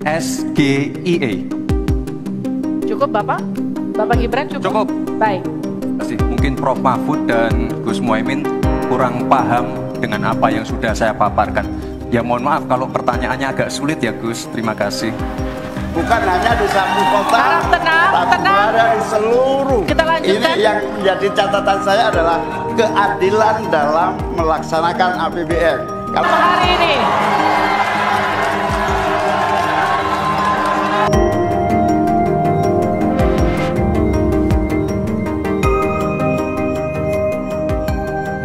SGIE. Cukup Bapak? Bapak Gibran cukup? Cukup. Baik. Terima kasih. Mungkin Prof. Mahfud dan Gus Muhaimin kurang paham dengan apa yang sudah saya paparkan. Ya mohon maaf kalau pertanyaannya agak sulit ya Gus. Terima kasih. Bukan hanya di satu kota, tapi berada di seluruh. Kita lanjutkan. Ini yang menjadi catatan saya adalah keadilan dalam melaksanakan APBN. Kalau hari ini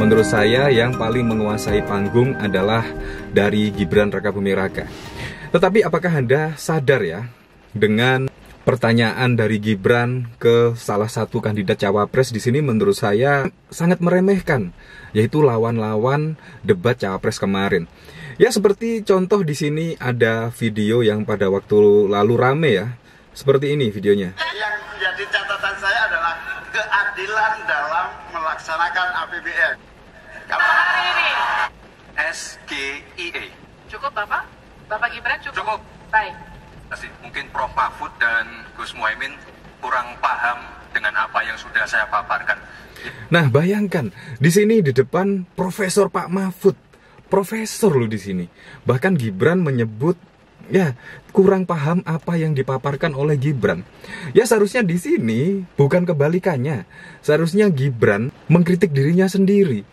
menurut saya yang paling menguasai panggung adalah dari Gibran Rakabuming Raka. Tetapi apakah Anda sadar ya dengan pertanyaan dari Gibran ke salah satu kandidat cawapres di sini menurut saya sangat meremehkan, yaitu lawan-lawan debat cawapres kemarin. Ya seperti contoh di sini ada video yang pada waktu lalu rame ya. Seperti ini videonya. Yang menjadi catatan saya adalah keadilan dalam melaksanakan APBN. kalau hari ini SGIE. cukup Bapak? Bapak Gibran cukup? Cukup. Baik. Terima kasih. Mungkin Prof. Mahfud dan Gus Muhaimin kurang paham dengan apa yang sudah saya paparkan. Nah, bayangkan di sini di depan Profesor Pak Mahfud, profesor loh di sini. Bahkan Gibran menyebut ya kurang paham apa yang dipaparkan oleh Gibran. Ya seharusnya di sini bukan kebalikannya. Seharusnya Gibran mengkritik dirinya sendiri.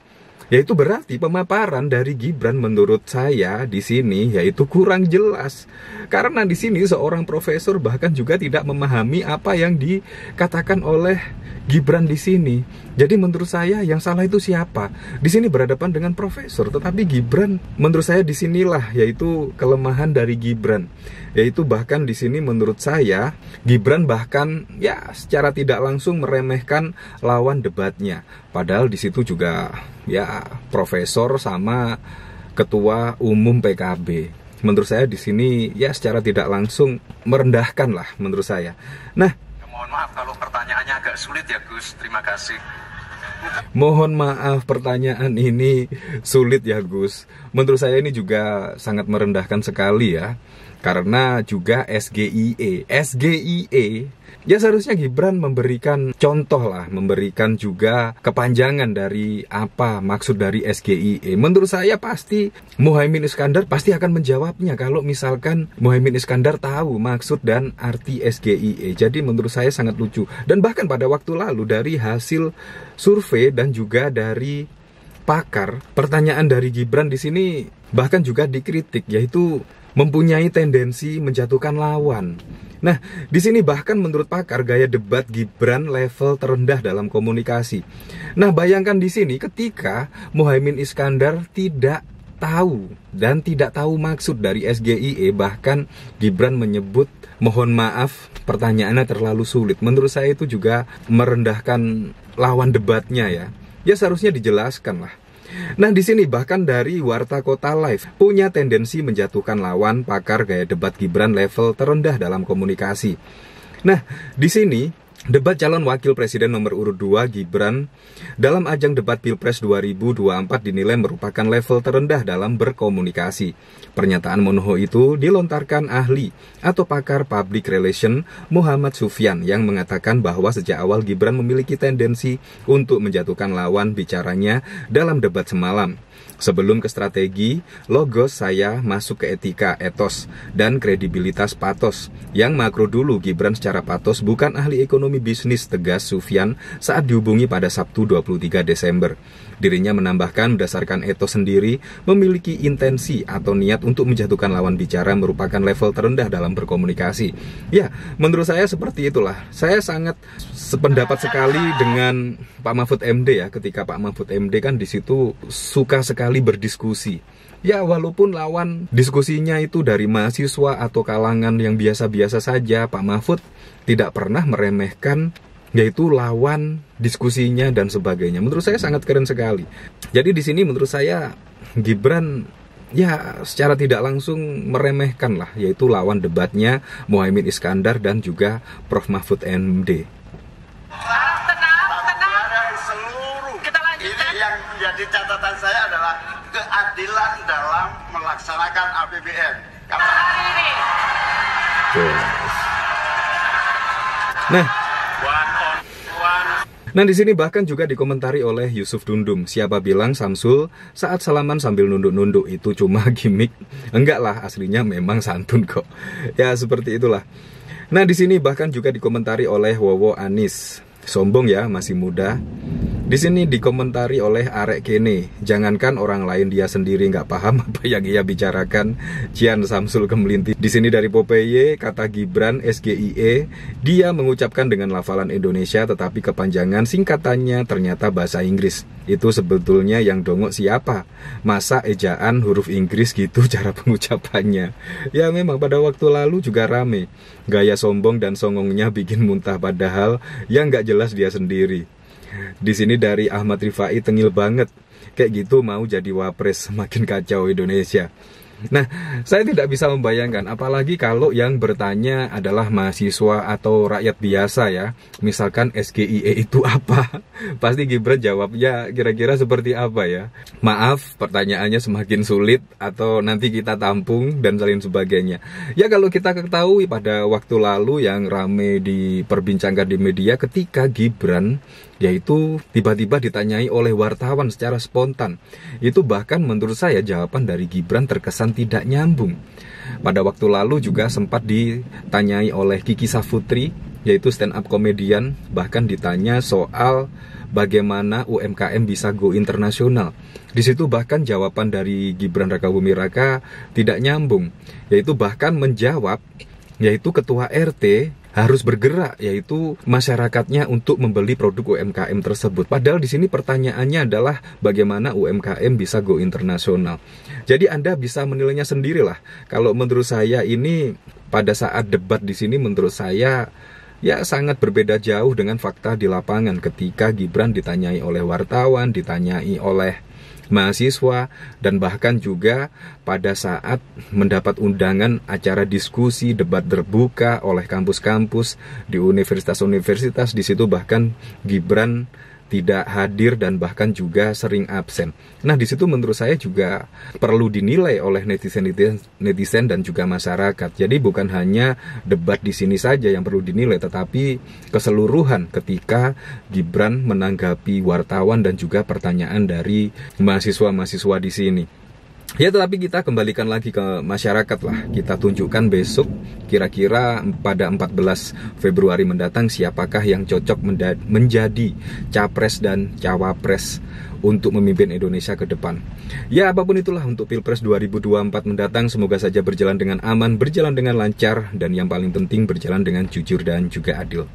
Yaitu berarti pemaparan dari Gibran menurut saya di sini yaitu kurang jelas. Karena di sini seorang profesor bahkan juga tidak memahami apa yang dikatakan oleh Gibran di sini. Jadi menurut saya yang salah itu siapa? Di sini berhadapan dengan profesor, tetapi Gibran menurut saya disinilah yaitu kelemahan dari Gibran. Yaitu bahkan di sini menurut saya Gibran bahkan ya secara tidak langsung meremehkan lawan debatnya. Padahal di situ juga ya profesor sama ketua umum PKB. Menurut saya di sini ya secara tidak langsung merendahkan lah menurut saya. Nah, Mohon maaf kalau pertanyaannya agak sulit ya Gus. Terima kasih. mohon maaf pertanyaan ini sulit ya Gus. Menurut saya ini juga sangat merendahkan sekali ya. Karena juga SGIE ya seharusnya Gibran memberikan contoh lah, memberikan juga kepanjangan dari apa maksud dari SGIE. Menurut saya pasti Muhaimin Iskandar pasti akan menjawabnya kalau misalkan Muhaimin Iskandar tahu maksud dan arti SGIE. Jadi menurut saya sangat lucu. Dan bahkan pada waktu lalu dari hasil survei dan juga dari pakar, pertanyaan dari Gibran di sini bahkan juga dikritik, yaitu mempunyai tendensi menjatuhkan lawan. Nah, di sini bahkan menurut pakar gaya debat Gibran level terendah dalam komunikasi. Nah, bayangkan di sini ketika Muhaimin Iskandar tidak tahu dan tidak tahu maksud dari SGIE, bahkan Gibran menyebut mohon maaf pertanyaannya terlalu sulit. Menurut saya itu juga merendahkan lawan debatnya ya. Ya seharusnya dijelaskan lah. Nah di sini bahkan dari Warta Kota Live punya tendensi menjatuhkan lawan pakar gaya debat Gibran level terendah dalam komunikasi. Nah di sini debat calon wakil presiden nomor urut 2 Gibran dalam ajang debat Pilpres 2024 dinilai merupakan level terendah dalam berkomunikasi. Pernyataan Monoho itu dilontarkan ahli atau pakar public relation Muhammad Sufyan yang mengatakan bahwa sejak awal Gibran memiliki tendensi untuk menjatuhkan lawan bicaranya dalam debat semalam. Sebelum ke strategi, logos saya masuk ke etika, etos, dan kredibilitas patos. Yang makro dulu, Gibran secara patos bukan ahli ekonomi bisnis, tegas Sufyan saat dihubungi pada Sabtu 23 Desember. Dirinya menambahkan berdasarkan etos sendiri, memiliki intensi atau niat untuk menjatuhkan lawan bicara merupakan level terendah dalam berkomunikasi. Ya, menurut saya seperti itulah. Saya sangat sependapat sekali dengan Pak Mahfud MD ya, ketika Pak Mahfud MD kan di situ suka sekali berdiskusi. Ya walaupun lawan diskusinya itu dari mahasiswa atau kalangan yang biasa-biasa saja, Pak Mahfud tidak pernah meremehkan yaitu lawan diskusinya dan sebagainya. Menurut saya sangat keren sekali. Jadi di sini menurut saya Gibran ya secara tidak langsung meremehkan lah yaitu lawan debatnya Muhaimin Iskandar dan juga Prof Mahfud MD. Yang menjadi catatan saya adalah keadilan dalam melaksanakan APBN. Kalau hari ini Nah, di sini bahkan juga dikomentari oleh Yusuf Dundum. Siapa bilang Samsul saat salaman sambil nunduk-nunduk itu cuma gimmick? Enggak lah, aslinya memang santun kok. Ya, seperti itulah. Nah, di sini bahkan juga dikomentari oleh Wowo Anis. Sombong ya, masih muda. Di sini dikomentari oleh Arek Kene. Jangankan orang lain, dia sendiri nggak paham apa yang ia bicarakan. Cian Samsul Kemelinti. Di sini dari Popeye, kata Gibran SGIE, dia mengucapkan dengan lafalan Indonesia tetapi kepanjangan singkatannya ternyata bahasa Inggris. Itu sebetulnya yang dongok siapa? Masa ejaan huruf Inggris gitu cara pengucapannya? Ya memang pada waktu lalu juga rame. Gaya sombong dan songongnya bikin muntah padahal yang nggak jelas dia sendiri. Di sini dari Ahmad Rifai, tengil banget. Kayak gitu mau jadi wapres, makin kacau Indonesia. Nah, saya tidak bisa membayangkan, apalagi kalau yang bertanya adalah mahasiswa atau rakyat biasa ya. Misalkan SGIE itu apa? Pasti Gibran jawabnya kira-kira seperti apa ya? Maaf, pertanyaannya semakin sulit atau nanti kita tampung dan lain sebagainya. Ya kalau kita ketahui pada waktu lalu yang rame diperbincangkan di media ketika Gibran yaitu tiba-tiba ditanyai oleh wartawan secara spontan. Itu bahkan menurut saya jawaban dari Gibran terkesan tidak nyambung. Pada waktu lalu juga sempat ditanyai oleh Kiki Safutri, yaitu stand up komedian, bahkan ditanya soal bagaimana UMKM bisa go internasional. Di situ bahkan jawaban dari Gibran Rakabuming Raka tidak nyambung, yaitu bahkan menjawab yaitu ketua RT harus bergerak, yaitu masyarakatnya untuk membeli produk UMKM tersebut. Padahal di sini pertanyaannya adalah bagaimana UMKM bisa go internasional. Jadi Anda bisa menilainya sendirilah. Kalau menurut saya ini pada saat debat di sini menurut saya ya sangat berbeda jauh dengan fakta di lapangan ketika Gibran ditanyai oleh wartawan, ditanyai oleh mahasiswa, dan bahkan juga pada saat mendapat undangan acara diskusi debat terbuka oleh kampus-kampus di universitas-universitas. Di situ bahkan Gibran tidak hadir dan bahkan juga sering absen. Nah, di situ menurut saya juga perlu dinilai oleh netizen dan juga masyarakat. Jadi bukan hanya debat di sini saja yang perlu dinilai, tetapi keseluruhan ketika Gibran menanggapi wartawan dan juga pertanyaan dari mahasiswa-mahasiswa di sini. Ya, tetapi kita kembalikan lagi ke masyarakat lah. Kita tunjukkan besok kira-kira pada 14 Februari mendatang siapakah yang cocok menjadi capres dan cawapres untuk memimpin Indonesia ke depan. Ya, apapun itulah untuk Pilpres 2024 mendatang, semoga saja berjalan dengan aman, berjalan dengan lancar, dan yang paling penting berjalan dengan jujur dan juga adil.